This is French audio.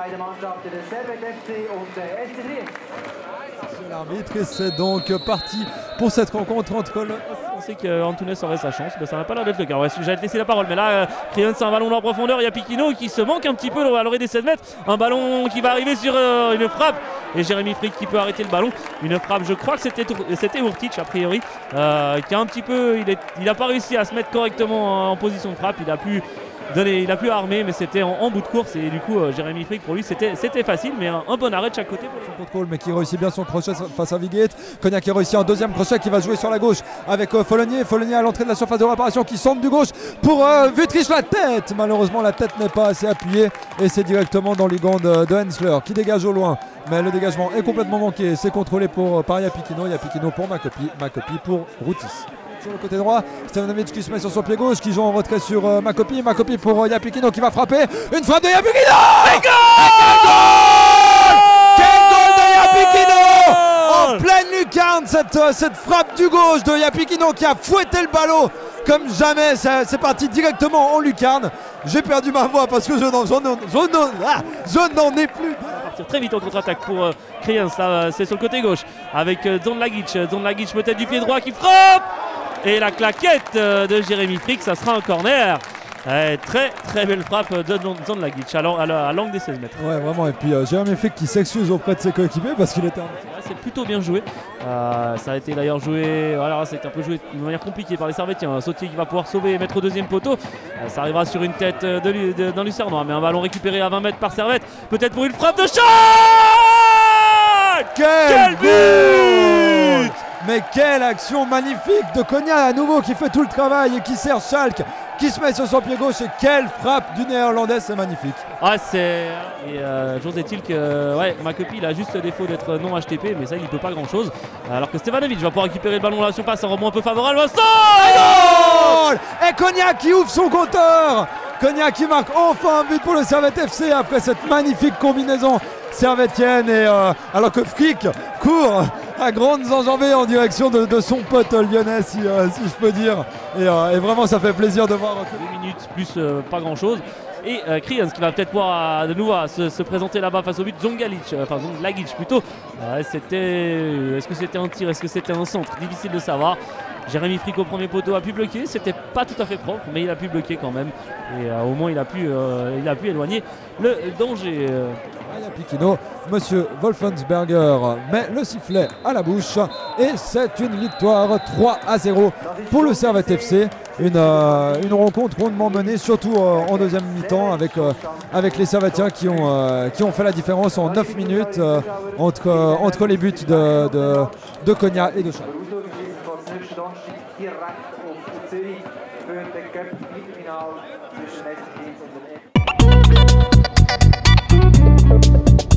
beiden Mannschaften des Servet FC und SC Triest. L'arbitre et c'est donc parti pour cette rencontre entre le... On sait qu'Antunes aurait sa chance, mais ça n'a pas l'air d'être le cas. Ouais, j'allais te laisser la parole, mais là, Crayons, c'est un ballon en profondeur. Il y a Piquino qui se manque un petit peu à l'orée des 7 mètres. Un ballon qui va arriver sur une frappe. Et Jérémy Frick qui peut arrêter le ballon. Une frappe, je crois que c'était Urtic a priori, qui a un petit peu. Il n'a pas réussi à se mettre correctement en position de frappe. Il a pu armer, mais c'était en bout de course. Et du coup, Jérémy Frick, pour lui, c'était facile, mais un bon arrêt de chaque côté. Son contrôle, mais qui réussit bien son crochet face à Vigate. Cognac qui réussit un deuxième crochet qui va jouer sur la gauche avec Follonier. Follonier à l'entrée de la surface de réparation qui centre du gauche pour Wüthrich, la tête. Malheureusement, la tête n'est pas assez appuyée et c'est directement dans les gants de Hensler qui dégage au loin. Mais le dégagement est complètement manqué. C'est contrôlé par Yapikino. Yapikino pour Makopi. Makopi pour Routis. Sur le côté droit, Stevanovic qui se met sur son pied gauche, qui joue en retrait sur Makopi. Makopi pour Yapikino qui va frapper. Une frappe de Yapikino. Quel goal de Yapikino en pleine lucarne, cette frappe du gauche de Yapikino qui a fouetté le ballon comme jamais. C'est parti directement en lucarne. J'ai perdu ma voix parce que je n'en ai plus. Très vite en contre-attaque pour Crayons, là c'est sur le côté gauche avec Zonlagic. Zonlagic peut-être du pied droit qui frappe. Et la claquette de Jérémy Frick, ça sera un corner. Très très belle frappe de Zonlagic à l'angle des 16 mètres. Ouais, vraiment. Et puis Jérémy Frick qui s'excuse auprès de ses coéquipiers parce qu'il était c'est plutôt bien joué. Ça a été d'ailleurs joué. Alors c'est un peu joué de manière compliquée par les Servetiens. Sautier qui va pouvoir sauver et mettre au deuxième poteau. Ça arrivera sur une tête d'un Lucernois. Mais un ballon récupéré à 20 mètres par Servette. Peut-être pour une frappe de Schalke. Quel but! Mais quelle action magnifique de Cognac à nouveau qui fait tout le travail et qui sert Schalke, qui se met sur son pied gauche. Et quelle frappe du Néerlandais, c'est magnifique. Ah, j'ose est-il que Makopi il a juste le défaut d'être non HTP, mais ça il ne peut pas grand chose. Alors que Stevanovic va pouvoir récupérer le ballon à la surface, un rebond un peu favorable. Et Cognac qui ouvre son compteur. Cognac qui marque enfin un but pour le Servette FC après cette magnifique combinaison servettienne. Et alors que Frick court à grandes enjambées en direction de son pote lyonnais, si je peux dire. Et vraiment ça fait plaisir de voir. 2 minutes plus pas grand chose. Et Crayons qui va peut-être pouvoir de nouveau se présenter là-bas face au but. Zonlagic plutôt. Est-ce que c'était un tir, est-ce que c'était un centre? Difficile de savoir. Jérémy Frick au premier poteau a pu bloquer, c'était pas tout à fait propre, mais il a pu bloquer quand même. Et au moins il a pu éloigner le danger. Yapikino, monsieur Wolfensberger met le sifflet à la bouche et c'est une victoire 3-0 pour le Servette FC. Une rencontre rondement menée, surtout en deuxième mi-temps avec les Servettiens qui ont fait la différence en 9 minutes entre les buts de Cognac et de Schalke. Direkt auf Zürich für den Cup-Viertelfinale zwischen SC Triest und dem